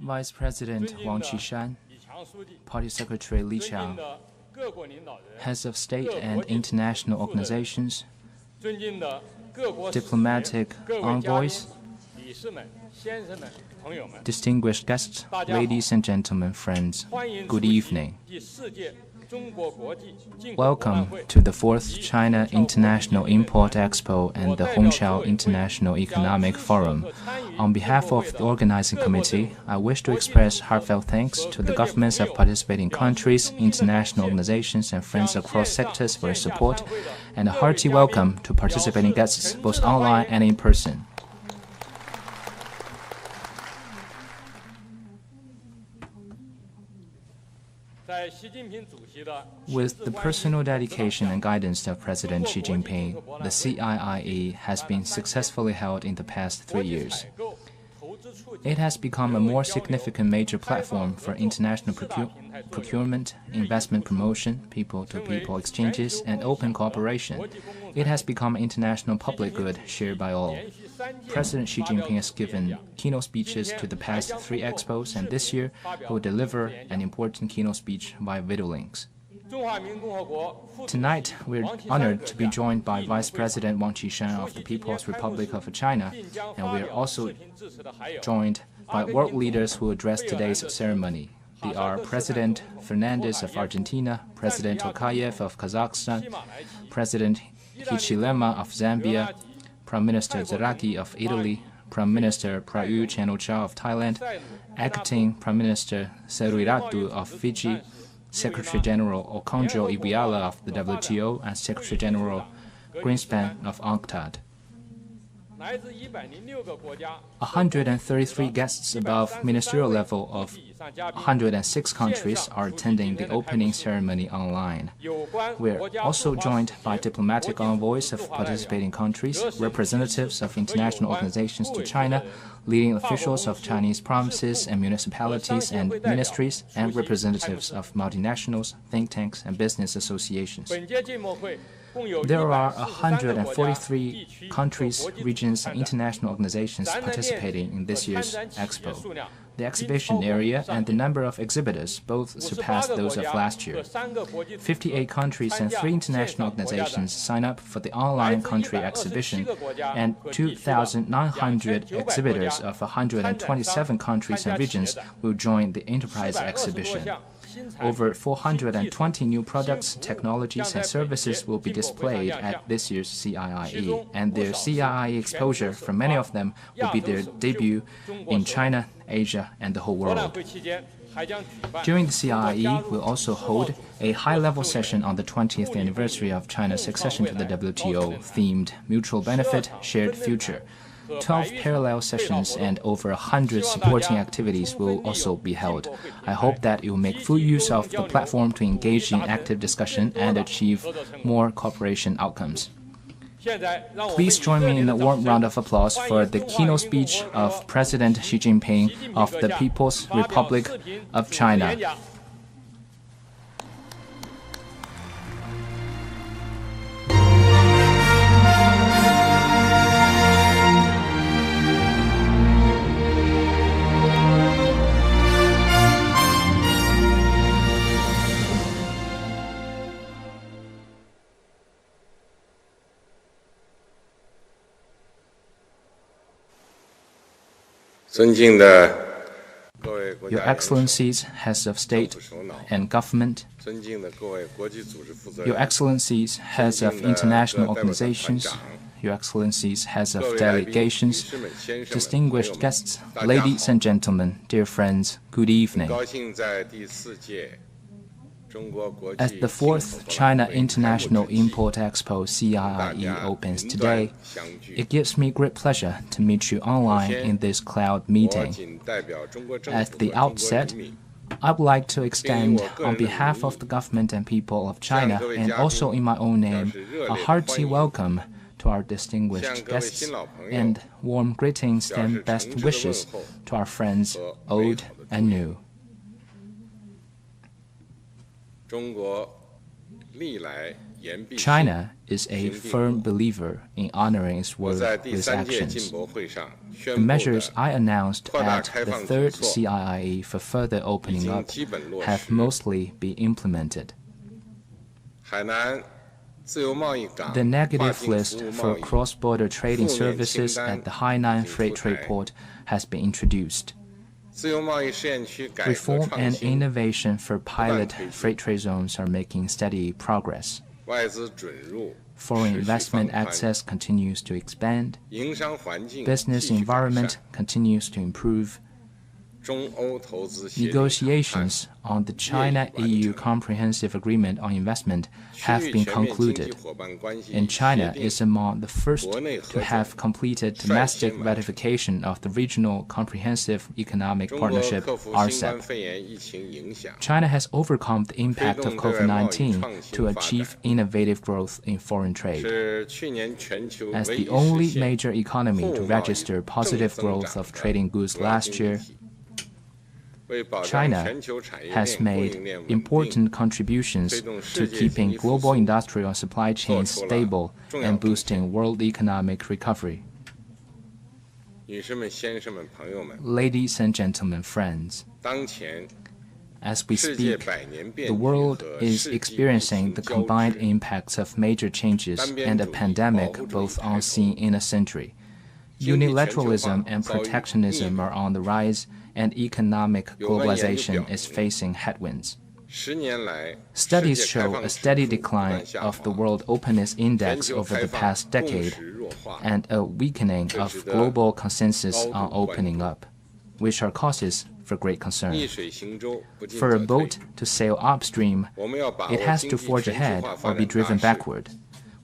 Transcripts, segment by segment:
Vice President Wang Qishan, Party Secretary Li Qiang, heads of state and international organizations, diplomatic envoys, distinguished guests, ladies and gentlemen, friends, good evening. Welcome to the 4th China International Import Expo and the Hongqiao International Economic Forum. On behalf of the organizing committee, I wish to express heartfelt thanks to the governments of participating countries, international organizations, and friends across sectors for your support, and a hearty welcome to participating guests both online and in person. With the personal dedication and guidance of President Xi Jinping, the CIIE has been successfully held in the past 3 years. It has become a more significant major platform for international procurement, investment promotion, people-to-people exchanges, and open cooperation. It has become international public good shared by all. President Xi Jinping has given keynote speeches to the past 3 expos, and this year he will deliver an important keynote speech via video links. Tonight, we're honored to be joined by Vice President Wang Qishan of the People's Republic of China, and we are also joined by world leaders who address today's ceremony. They are President Fernandez of Argentina, President Tokayev of Kazakhstan, President Hichilema of Zambia, Prime Minister Zaraki of Italy, Prime Minister Prayut Chan-o-cha of Thailand, Acting Prime Minister Seruiratu of Fiji, Secretary General Hongqiao International of the WTO, and Secretary General Greenspan of UNCTAD. 133 guests above ministerial level of 106 countries are attending the opening ceremony online. We are also joined by diplomatic envoys of participating countries, representatives of international organizations to China, leading officials of Chinese provinces and municipalities and ministries, and representatives of multinationals, think tanks, and business associations. There are 143 countries, regions, and international organizations participating in this year's expo. The exhibition area and the number of exhibitors both surpassed those of last year. 58 countries and 3 international organizations sign up for the online country exhibition, and 2,900 exhibitors of 127 countries and regions will join the enterprise exhibition. Over 420 new products, technologies, and services will be displayed at this year's CIIE, and their CIIE exposure for many of them will be their debut in China, Asia, and the whole world. During the CIIE, we'll also hold a high-level session on the 20th anniversary of China's accession to the WTO, themed Mutual Benefit, Shared Future. 12 parallel sessions and over 100 supporting activities will also be held. I hope that you will make full use of the platform to engage in active discussion and achieve more cooperation outcomes. Please join me in a warm round of applause for the keynote speech of President Xi Jinping of the People's Republic of China. Your Excellencies, Heads of State and Government, Your Excellencies, Heads of International Organizations, Your Excellencies, Heads of Delegations, distinguished guests, ladies and gentlemen, dear friends, good evening. As the 4th China International Import Expo CIIE opens today, it gives me great pleasure to meet you online in this cloud meeting. At the outset, I would like to extend, on behalf of the government and people of China, and also in my own name, a hearty welcome to our distinguished guests and warm greetings and best wishes to our friends, old and new. China is a firm believer in honoring its word with actions. The measures I announced at the third CIIE for further opening up have mostly been implemented. The negative list for cross-border trading services at the Hainan Freight Trade Port has been introduced. Reform and innovation for pilot freight trade zones are making steady progress. Foreign investment access continues to expand. Business environment continues to improve. Negotiations on the China-EU Comprehensive Agreement on Investment have been concluded, and China is among the first to have completed domestic ratification of the Regional Comprehensive Economic Partnership (RCEP). China has overcome the impact of COVID-19 to achieve innovative growth in foreign trade. As the only major economy to register positive growth of trading goods last year, China has made important contributions to keeping global industrial supply chains stable and boosting world economic recovery. Ladies and gentlemen, friends, as we speak, the world is experiencing the combined impacts of major changes and a pandemic both unseen in a century. Unilateralism and protectionism are on the rise, and economic globalization is facing headwinds. Studies show a steady decline of the World Openness Index over the past decade and a weakening of global consensus on opening up, which are causes for great concern. For a boat to sail upstream, it has to forge ahead or be driven backward.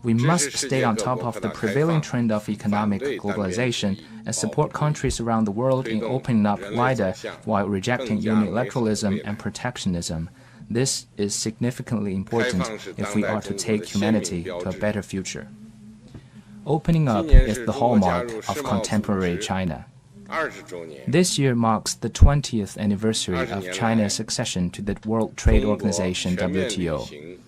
We must stay on top of the prevailing trend of economic globalization and support countries around the world in opening up wider while rejecting unilateralism and protectionism. This is significantly important if we are to take humanity to a better future. Opening up is the hallmark of contemporary China. This year marks the 20th anniversary of China's accession to the World Trade Organization (WTO).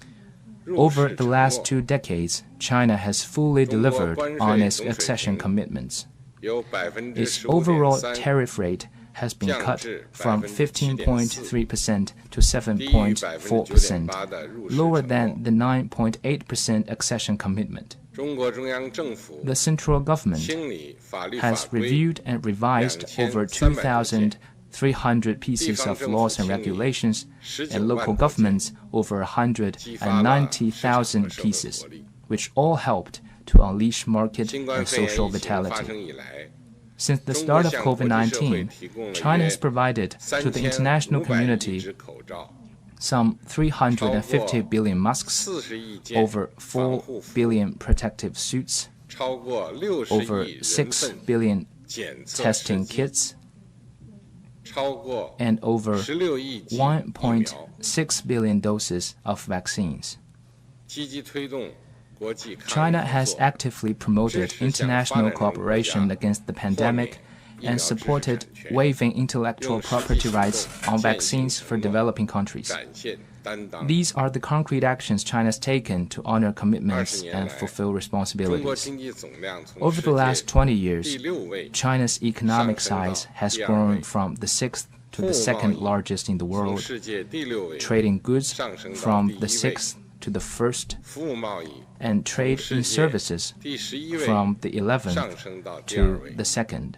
Over the last 2 decades, China has fully delivered on its accession commitments. Its overall tariff rate has been cut from 15.3% to 7.4%, lower than the 9.8% accession commitment. The central government has reviewed and revised over 2,300 pieces of laws and regulations, and local governments over 190,000 pieces, which all helped to unleash market and social vitality. Since the start of COVID-19, China has provided to the international community some 350 billion masks, over 4 billion protective suits, over 6 billion testing kits, and over 1.6 billion doses of vaccines. China has actively promoted international cooperation against the pandemic and supported waiving intellectual property rights on vaccines for developing countries. These are the concrete actions China has taken to honor commitments and fulfill responsibilities. Over the last 20 years, China's economic size has grown from the 6th to the 2nd largest in the world, trading goods from the 6th to the 1st, and trade in services from the 11th to the 2nd.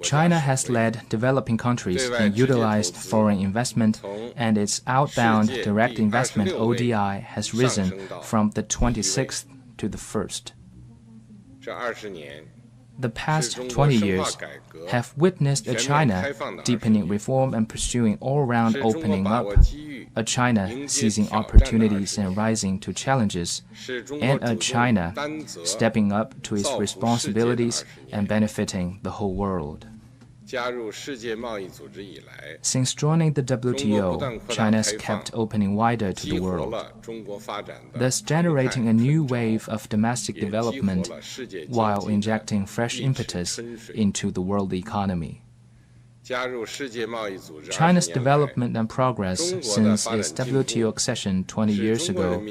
China has led developing countries in utilized foreign investment, and its outbound direct investment (ODI) has risen from the 26th to the 1st. The past 20 years have witnessed a China deepening reform and pursuing all-round opening up, a China seizing opportunities and rising to challenges, and a China stepping up to its responsibilities and benefiting the whole world. Since joining the WTO, China has kept opening wider to the world, thus generating a new wave of domestic development while injecting fresh impetus into the world economy. China's development and progress since its WTO accession 20 years ago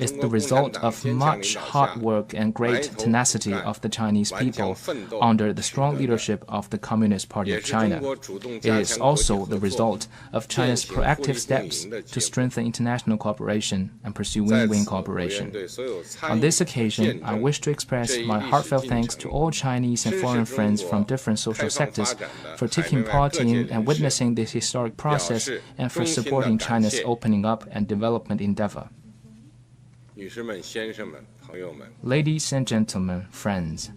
is the result of much hard work and great tenacity of the Chinese people under the strong leadership of the Communist Party of China. It is also the result of China's proactive steps to strengthen international cooperation and pursue win-win cooperation. On this occasion, I wish to express my heartfelt thanks to all Chinese and foreign friends from different social sectors for taking part in and witnessing this historic process and for supporting China's opening up and development endeavor. Ladies and gentlemen, friends,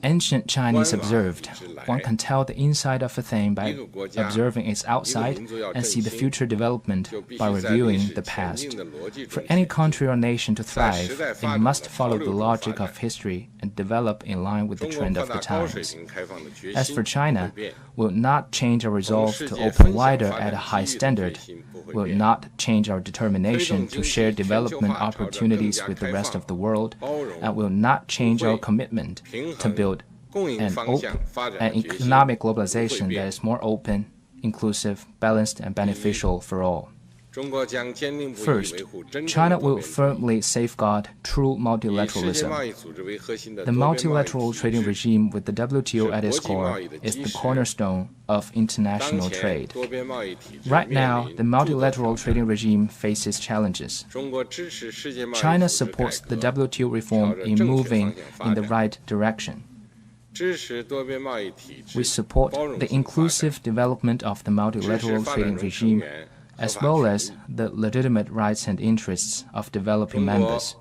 ancient Chinese observed, one can tell the inside of a thing by observing its outside and see the future development by reviewing the past. For any country or nation to thrive, it must follow the logic of history and develop in line with the trend of the times. As for China, we'll not change our resolve to open wider at a high standard, will not change our determination to share development opportunities with the rest of the world, and will not change our commitment to build an economic globalization that is more open, inclusive, balanced, and beneficial for all. First, China will firmly safeguard true multilateralism. The multilateral trading regime with the WTO at its core is the cornerstone of international trade. Right now, the multilateral trading regime faces challenges. China supports the WTO reform in moving in the right direction. We support the inclusive development of the multilateral trading regime as well as the legitimate rights and interests of developing members.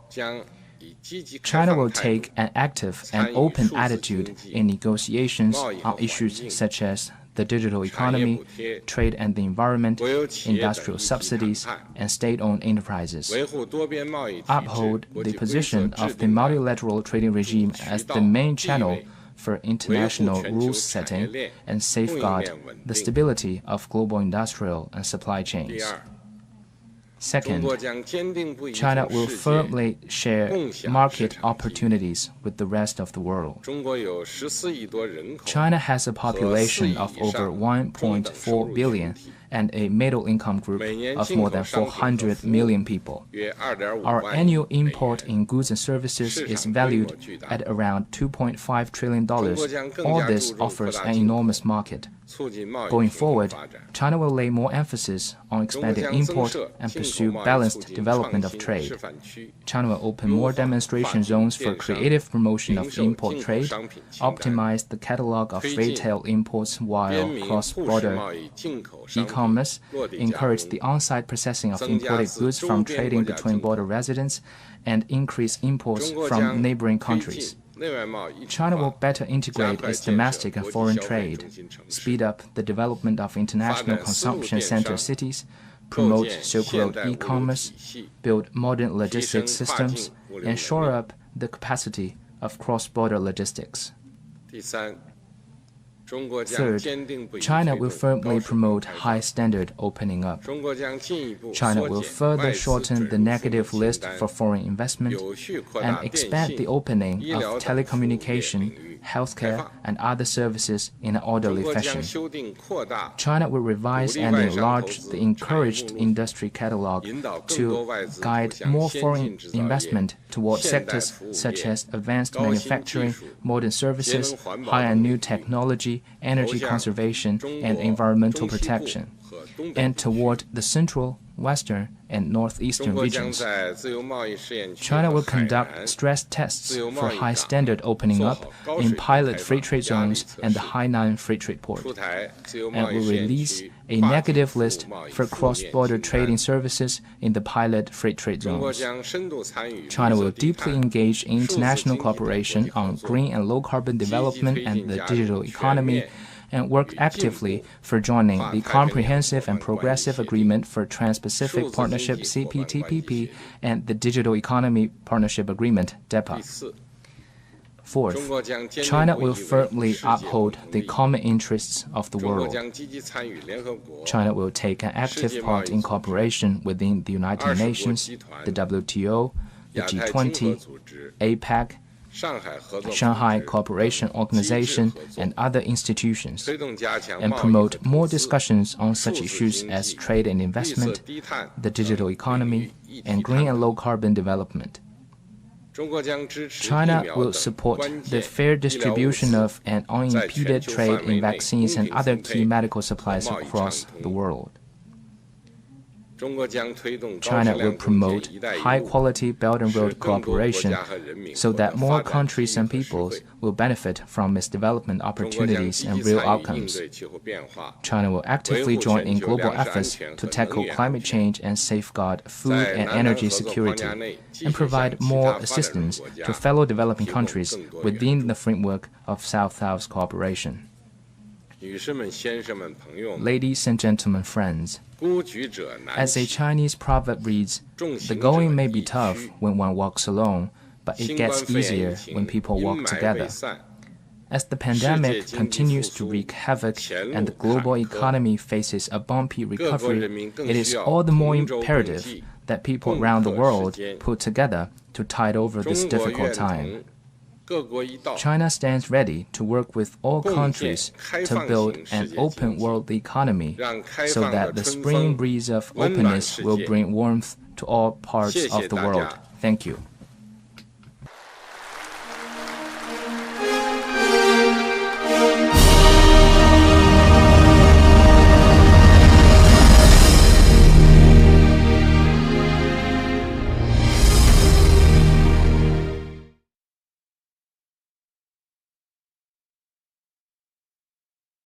China will take an active and open attitude in negotiations on issues such as the digital economy, trade and the environment, industrial subsidies, and state-owned enterprises. Uphold the position of the multilateral trading regime as the main channel for international rules setting and safeguard the stability of global industrial and supply chains. Second, China will firmly share market opportunities with the rest of the world. China has a population of over 1.4 billion and a middle-income group of more than 400 million people. Our annual import in goods and services is valued at around $2.5 trillion. All this offers an enormous market. Going forward, China will lay more emphasis on expanding import and pursue balanced development of trade. China will open more demonstration zones for creative promotion of import trade, optimize the catalog of retail imports while cross-border e-commerce, encourage the on-site processing of imported goods from trading between border residents, and increase imports from neighboring countries. China will better integrate its domestic and foreign trade, speed up the development of international consumption center cities, promote Silk Road e-commerce, build modern logistics systems, and shore up the capacity of cross-border logistics. Third, China will firmly promote high-standard opening up. China will further shorten the negative list for foreign investment and expand the opening of telecommunication, healthcare, and other services in an orderly fashion. China will revise and enlarge the encouraged industry catalog to guide more foreign investment toward sectors such as advanced manufacturing, modern services, high and new technology, energy conservation, and environmental protection, and toward the central, western, and northeastern regions. China will conduct stress tests for high-standard opening up in pilot free trade zones and the Hainan Free Trade Port, and will release a negative list for cross-border trading services in the pilot free trade zones. China will deeply engage in international cooperation on green and low-carbon development and the digital economy, and work actively for joining the Comprehensive and Progressive Agreement for Trans-Pacific Partnership CPTPP and the Digital Economy Partnership Agreement DEPA. Fourth, China will firmly uphold the common interests of the world. China will take an active part in cooperation within the United Nations, the WTO, the G20, APEC, Shanghai Cooperation Organization, and other institutions, and promote more discussions on such issues as trade and investment, the digital economy, and green and low-carbon development. China will support the fair distribution of and unimpeded trade in vaccines and other key medical supplies across the world. China will promote high-quality Belt and Road cooperation so that more countries and peoples will benefit from its development opportunities and real outcomes. China will actively join in global efforts to tackle climate change and safeguard food and energy security, and provide more assistance to fellow developing countries within the framework of South-South cooperation. Ladies and gentlemen, friends, as a Chinese proverb reads, the going may be tough when one walks alone, but it gets easier when people walk together. As the pandemic continues to wreak havoc and the global economy faces a bumpy recovery, it is all the more imperative that people around the world pull together to tide over this difficult time. China stands ready to work with all countries to build an open world economy so that the spring breeze of openness will bring warmth to all parts of the world. Thank you.